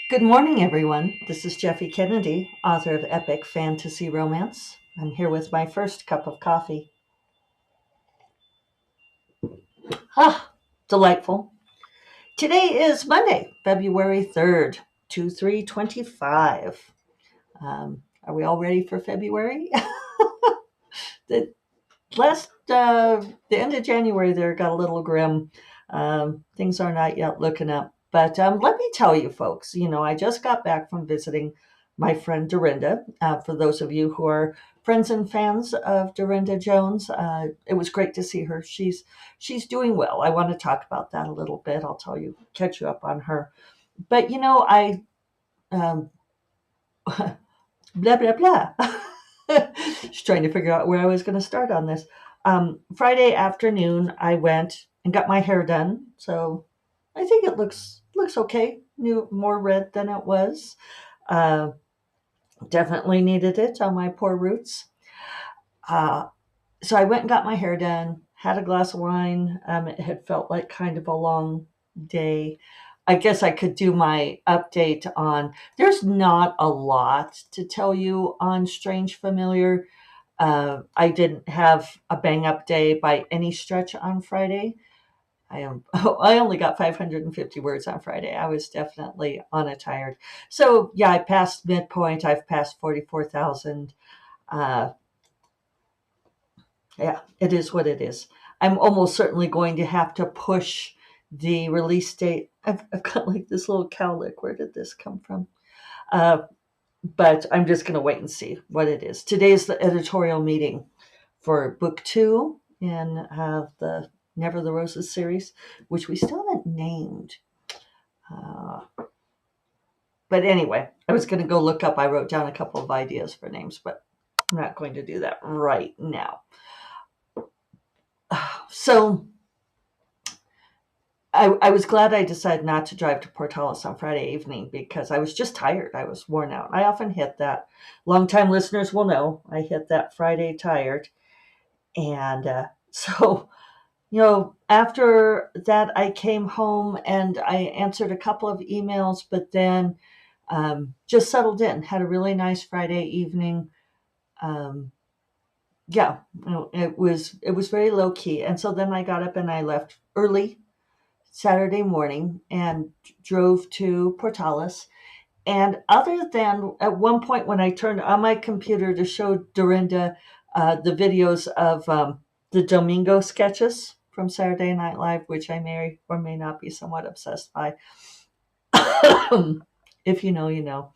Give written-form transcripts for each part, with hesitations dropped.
Good morning, everyone. This is Jeffe Kennedy, author of epic fantasy romance. I'm here with my first cup of coffee. Ah, delightful. Today is Monday, February 3rd, 2325. Are we all ready for February? the the end of January there got a little grim. Things are not yet looking up. But let me tell you, folks, I just got back from visiting my friend Darynda. For those of you who are friends and fans of Darynda Jones, it was great to see her. She's doing well. I want to talk about that a little bit. I'll catch you up on her. But I um, blah blah blah. Just trying to figure out where I was going to start on this. Friday afternoon, I went and got my hair done. So I think it looks okay. New, more red than it was. Uh, Definitely needed it on my poor roots. Uh, so I went and got my hair done. Had a glass of wine. It had felt like kind of a long day. I guess I could do my update on. There's not a lot to tell you on Strange Familiar. I didn't have a bang up day by any stretch on Friday. I only got 550 words on Friday. I was definitely on a tired. So yeah, I passed midpoint. I've passed 44,000. Uh, yeah, it is what it is. I'm almost certainly going to have to push the release date. I've got like this little cowlick. Where did this come from? Uh, but I'm just going to wait and see what it is. Today is the editorial meeting for book 2 in the Never the Roses series, which we still haven't named. Uh, but anyway, I was going to go look up. I wrote down a couple of ideas for names, but I'm not going to do that right now. So I was glad I decided not to drive to Portales on Friday evening because I was just tired. I was worn out. I often hit that. Longtime listeners will know I hit that Friday tired. And so, after that, I came home and I answered a couple of emails, but then just settled in, had a really nice Friday evening. Um, yeah, it was very low key. And so then I got up and I left early Saturday morning and drove to Portales. And other than at one point when I turned on my computer to show Darynda the videos of the Domingo sketches from Saturday Night Live, which I may or may not be somewhat obsessed by. If you know, you know.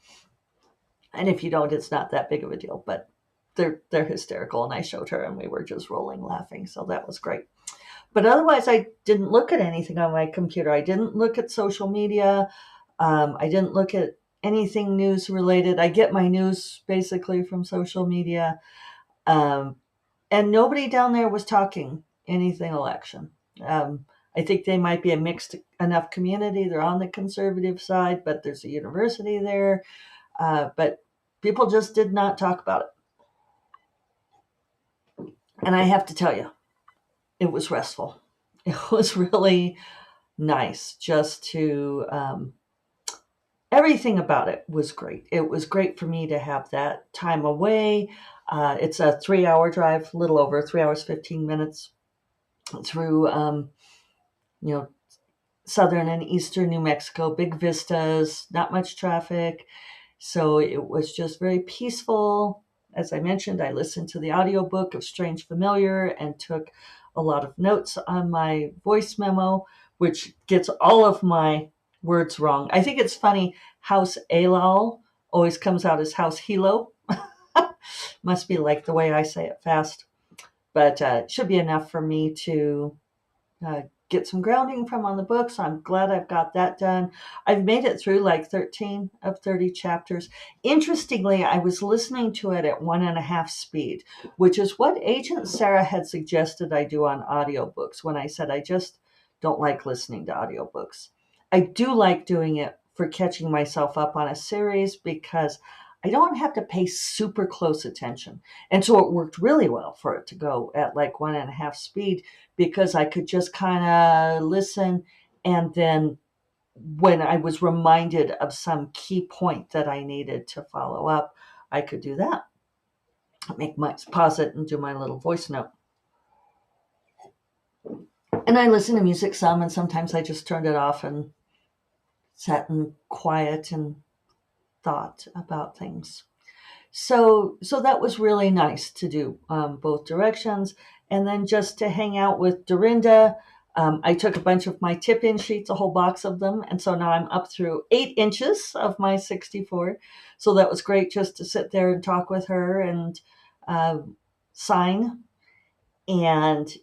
And if you don't, it's not that big of a deal. But they're hysterical. And I showed her and we were just rolling laughing. So that was great. But otherwise, I didn't look at anything on my computer. I didn't look at social media. I didn't look at anything news related. I get my news basically from social media. Um, and nobody down there was talking anything election. I think they might be a mixed enough community. They're on the conservative side, but there's a university there. But people just did not talk about it. And I have to tell you, it was restful. It was really nice just to everything about it was great. It was great for me to have that time away. It's a 3-hour drive, a little over 3 hours 15 minutes through you know southern and eastern New Mexico. Big vistas, not much traffic, so it was just very peaceful. As I mentioned, I listened to the audiobook of Strange Familiar and took a lot of notes on my voice memo, which gets all of my words wrong. I think it's funny. House Elal always comes out as House Hilo. Must be like the way I say it fast. But it should be enough for me to get some grounding from on the book. So I'm glad I've got that done. I've made it through like 13 of 30 chapters. Interestingly, I was listening to it at 1.5 speed, which is what Agent Sarah had suggested I do on audiobooks when I said I just don't like listening to audiobooks. I do like doing it for catching myself up on a series because I don't have to pay super close attention. And so it worked really well for it to go at like 1.5 speed because I could just kind of listen and then when I was reminded of some key point that I needed to follow up, I could do that. Pause it and do my little voice note. And I listen to music some, and sometimes I just turned it off and sat in quiet and thought about things. So that was really nice to do, both directions. And then just to hang out with Darynda, I took a bunch of my tip-in sheets, a whole box of them. And so now I'm up through 8 inches of my 64. So that was great just to sit there and talk with her and sign. And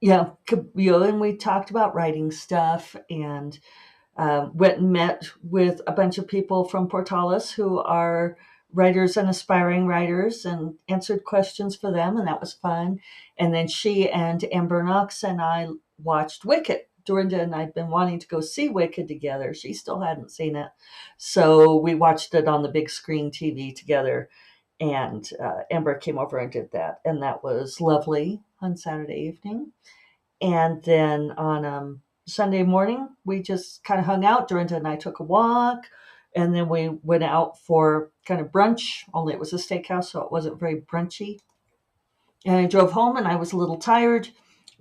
yeah, and we talked about writing stuff, and went and met with a bunch of people from Portales who are writers and aspiring writers, and answered questions for them, and that was fun. And then she and Amber Knox and I watched Wicked. Darynda and I'd been wanting to go see Wicked together. She still hadn't seen it. So we watched it on the big screen TV together, and Amber came over and did that. And that was lovely on Saturday evening. And then on Sunday morning, we just kind of hung out. Darynda and I took a walk, and then we went out for kind of brunch, only it was a steakhouse, so it wasn't very brunchy. And I drove home, and I was a little tired,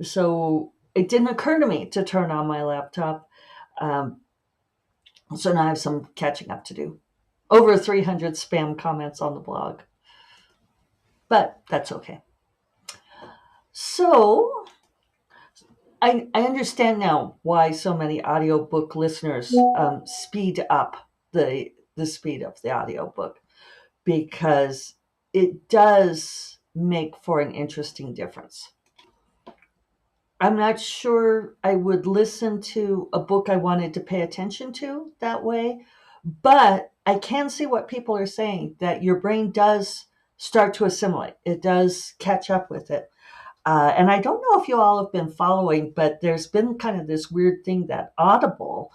so it didn't occur to me to turn on my laptop. Um, so now I have some catching up to do. Over 300 spam comments on the blog, but that's okay. So I understand now why so many audiobook listeners speed up the speed of the audiobook, because it does make for an interesting difference. I'm not sure I would listen to a book I wanted to pay attention to that way, but I can see what people are saying, that your brain does start to assimilate. It does catch up with it. And I don't know if you all have been following, but there's been kind of this weird thing that Audible,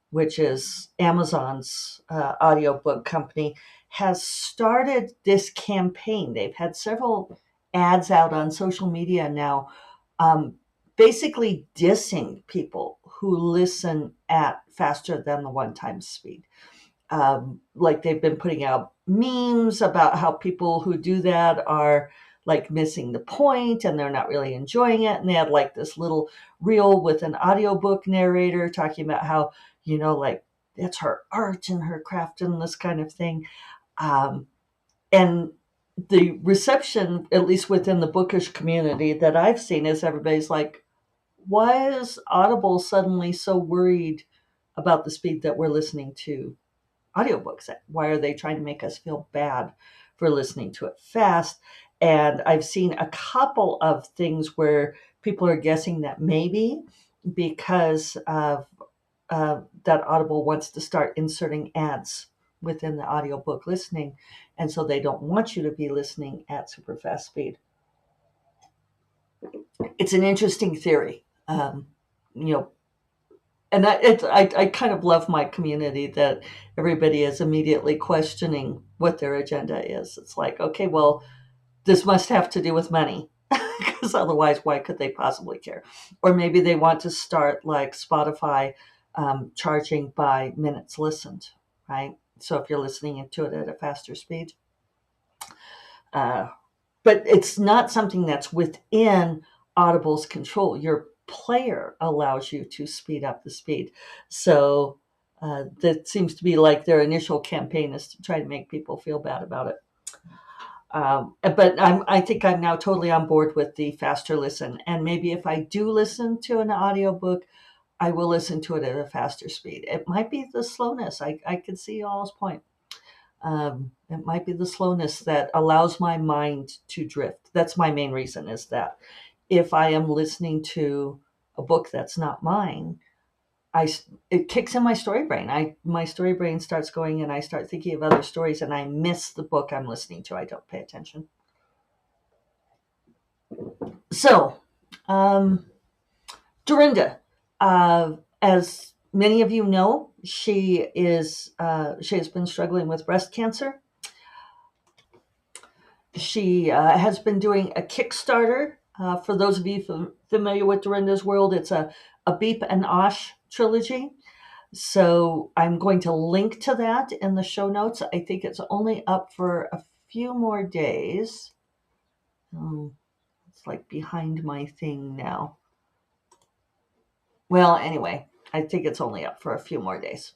which is Amazon's audiobook company, has started this campaign. They've had several ads out on social media now, um, basically dissing people who listen at faster than the one-time speed. Like they've been putting out memes about how people who do that are like missing the point and they're not really enjoying it. And they had like this little reel with an audiobook narrator talking about how, like it's her art and her craft and this kind of thing. And the reception, at least within the bookish community that I've seen, is everybody's like, why is Audible suddenly so worried about the speed that we're listening to audiobooks at? Why are they trying to make us feel bad for listening to it fast? And I've seen a couple of things where people are guessing that maybe because of that Audible wants to start inserting ads within the audiobook listening, and so they don't want you to be listening at super fast speed. It's an interesting theory, you know, and I kind of love my community that everybody is immediately questioning what their agenda is. It's like, okay, well, this must have to do with money, because otherwise, why could they possibly care? Or maybe they want to start like Spotify, charging by minutes listened, right? So if you're listening to it at a faster speed, but it's not something that's within Audible's control. Your player allows you to speed up the speed. So that seems to be like their initial campaign, is to try to make people feel bad about it. But I think I'm now totally on board with the faster listen. And maybe if I do listen to an audiobook, I will listen to it at a faster speed. It might be the slowness. I can see y'all's point. It might be the slowness that allows my mind to drift. That's my main reason, is that if I am listening to a book that's not mine, it kicks in my story brain. My story brain starts going, and I start thinking of other stories, and I miss the book I'm listening to. I don't pay attention. So, Darynda, as many of you know, she has been struggling with breast cancer. She has been doing a Kickstarter. For those of you familiar with Darynda's world, it's a a Beep and Osh trilogy. So I'm going to link to that in the show notes. I think it's only up for a few more days. It's like behind my thing now. Well, anyway, I think it's only up for a few more days.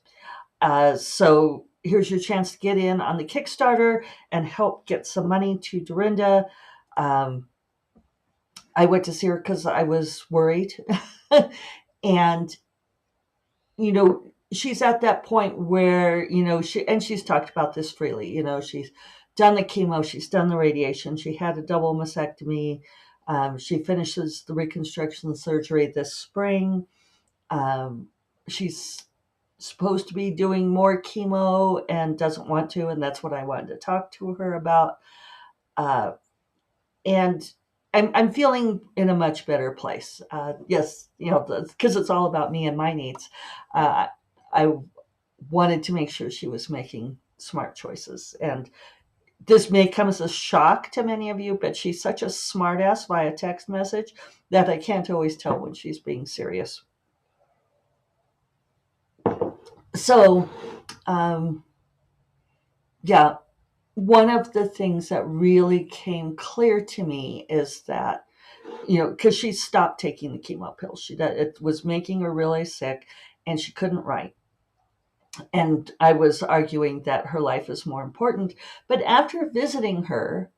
So here's your chance to get in on the Kickstarter and help get some money to Darynda. I went to see her because I was worried. And, she's at that point where, she's talked about this freely. She's done the chemo, she's done the radiation, she had a double mastectomy. She finishes the reconstruction surgery this spring. She's supposed to be doing more chemo and doesn't want to, and that's what I wanted to talk to her about. And I'm feeling in a much better place. Yes, because it's all about me and my needs. I wanted to make sure she was making smart choices. And this may come as a shock to many of you, but she's such a smartass via text message that I can't always tell when she's being serious. So, yeah, one of the things that really came clear to me is that, because she stopped taking the chemo pills, it was making her really sick, and she couldn't write. And I was arguing that her life is more important. But after visiting her,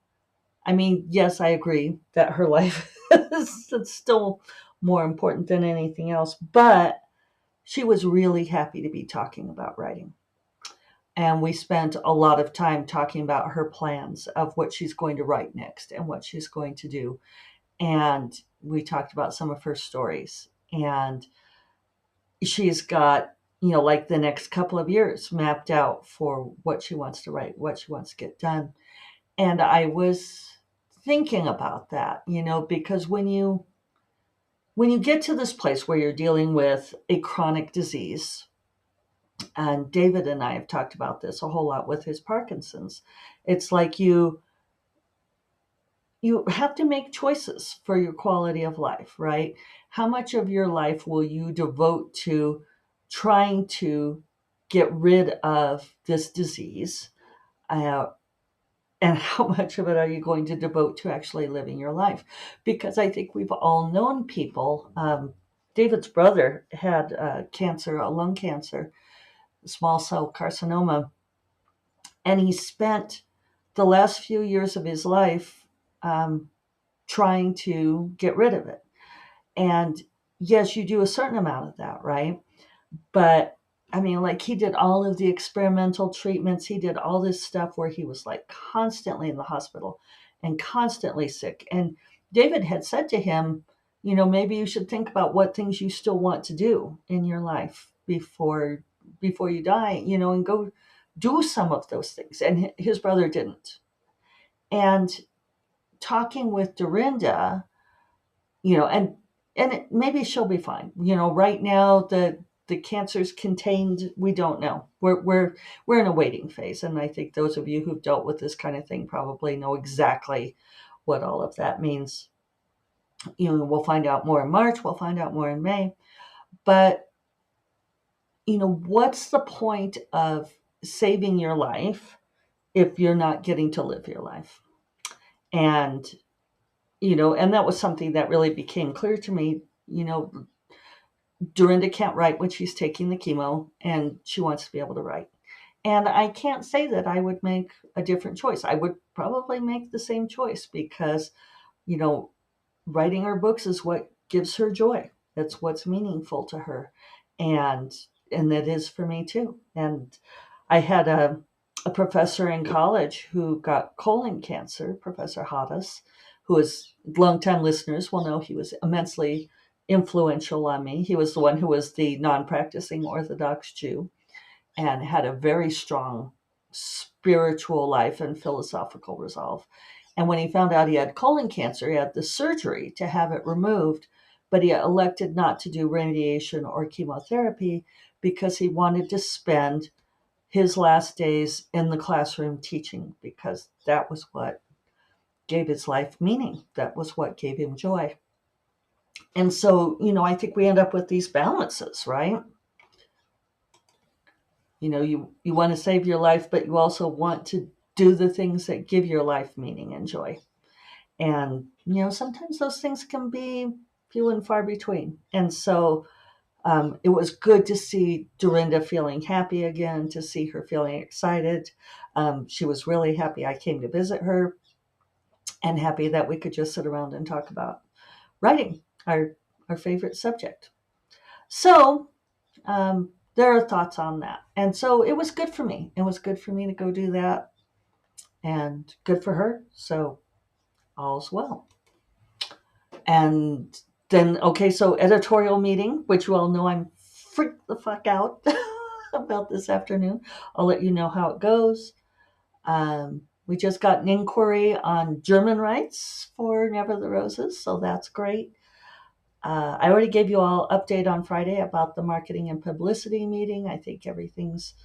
I mean, yes, I agree that her life is still more important than anything else. But she was really happy to be talking about writing. And we spent a lot of time talking about her plans of what she's going to write next and what she's going to do. And we talked about some of her stories. And she's got, like the next couple of years mapped out for what she wants to write, what she wants to get done. And I was thinking about that, because when you get to this place where you're dealing with a chronic disease, and David and I have talked about this a whole lot with his Parkinson's, it's like you have to make choices for your quality of life, right? How much of your life will you devote to trying to get rid of this disease? And how much of it are you going to devote to actually living your life? Because I think we've all known people. David's brother had cancer, a lung cancer, small cell carcinoma, and he spent the last few years of his life trying to get rid of it. And yes, you do a certain amount of that, right? But I mean, like, he did all of the experimental treatments. He did all this stuff where he was like constantly in the hospital and constantly sick. And David had said to him, maybe you should think about what things you still want to do in your life before you die, and go do some of those things. And his brother didn't. And talking with Darynda, and maybe she'll be fine. Right now the cancer's contained. We don't know. We're in a waiting phase, and I think those of you who've dealt with this kind of thing probably know exactly what all of that means. We'll find out more in March. We'll find out more in May. But what's the point of saving your life if you're not getting to live your life? And and that was something that really became clear to me. Darynda can't write when she's taking the chemo, and she wants to be able to write. And I can't say that I would make a different choice. I would probably make the same choice because, writing her books is what gives her joy. That's what's meaningful to her. And that is for me too. And I had a professor in college who got colon cancer, Professor Hadas, who is longtime listeners will know he was immensely influential on me. He was the one who was the non-practicing Orthodox Jew and had a very strong spiritual life and philosophical resolve. And when he found out he had colon cancer, he had the surgery to have it removed, but he elected not to do radiation or chemotherapy because he wanted to spend his last days in the classroom teaching, because that was what gave his life meaning. That was what gave him joy. And so, I think we end up with these balances, right? You want to save your life, but you also want to do the things that give your life meaning and joy. And, sometimes those things can be few and far between. And so it was good to see Darynda feeling happy again, to see her feeling excited. She was really happy I came to visit her, and happy that we could just sit around and talk about writing, our favorite subject. So there are thoughts on that. And so it was good for me. It was good for me to go do that, and good for her. So all's well. And then, okay, so editorial meeting, which you all know I'm freaked the fuck out about this afternoon. I'll let you know how it goes. We just got an inquiry on German rights for Never the Roses, so that's great. I already gave you all update on Friday about the marketing and publicity meeting. I think everything's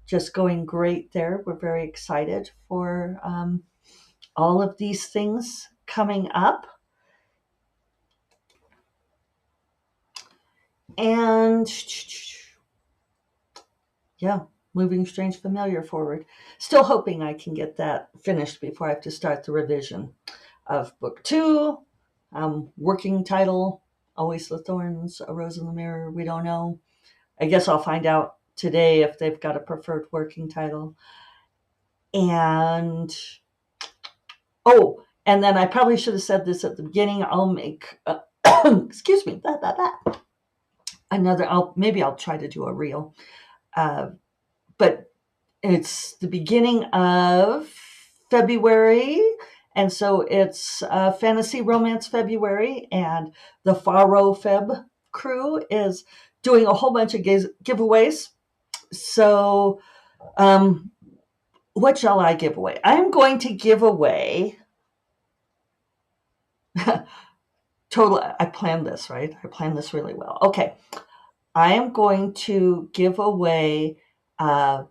just going great there. We're very excited for all of these things coming up. And yeah, moving Strange Familiar forward. Still hoping I can get that finished before I have to start the revision of book 2. Working title, Always the Thorns, A Rose in the Mirror, we don't know. I guess I'll find out today if they've got a preferred working title. And and then I probably should have said this at the beginning. I'll make excuse me, maybe I'll try to do a reel, but it's the beginning of February, and so it's Fantasy Romance February, and the FaRoFeb crew is doing a whole bunch of giveaways. So what shall I give away? I'm going to give away I planned this, right? I planned this really well. Okay. I am going to give away 5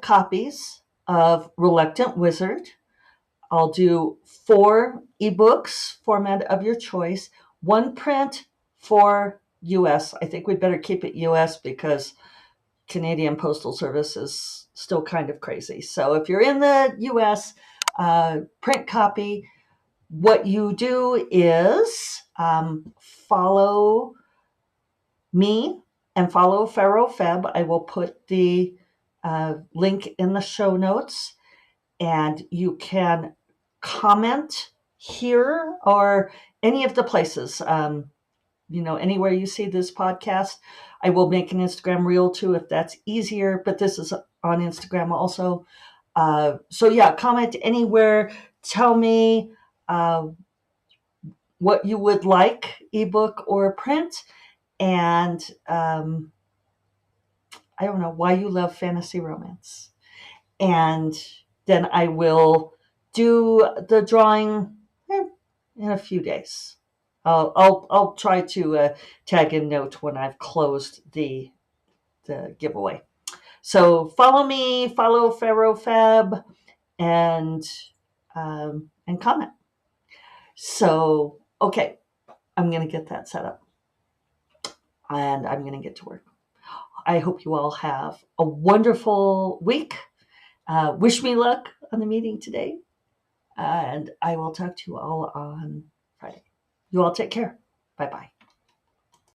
copies of Reluctant Wizard. I'll do 4 ebooks, format of your choice, 1 print for US. I think we'd better keep it US because Canadian Postal Service is still kind of crazy. So if you're in the US, print copy. What you do is follow me and follow FaRoFeb. I will put the link in the show notes, and you can comment here or any of the places. Anywhere you see this podcast. I will make an Instagram reel too if that's easier, but this is on Instagram also. So yeah, comment anywhere. Tell me what you would like, ebook or print, and I don't know why you love fantasy romance. And then I will do the drawing in a few days. I'll try to tag a note when I've closed the giveaway. So follow me, follow FaRoFeb, and comment. So okay, I'm gonna get that set up, and I'm gonna get to work. I hope you all have a wonderful week. Wish me luck on the meeting today, and I will talk to you all on Friday. You all take care. Bye-bye.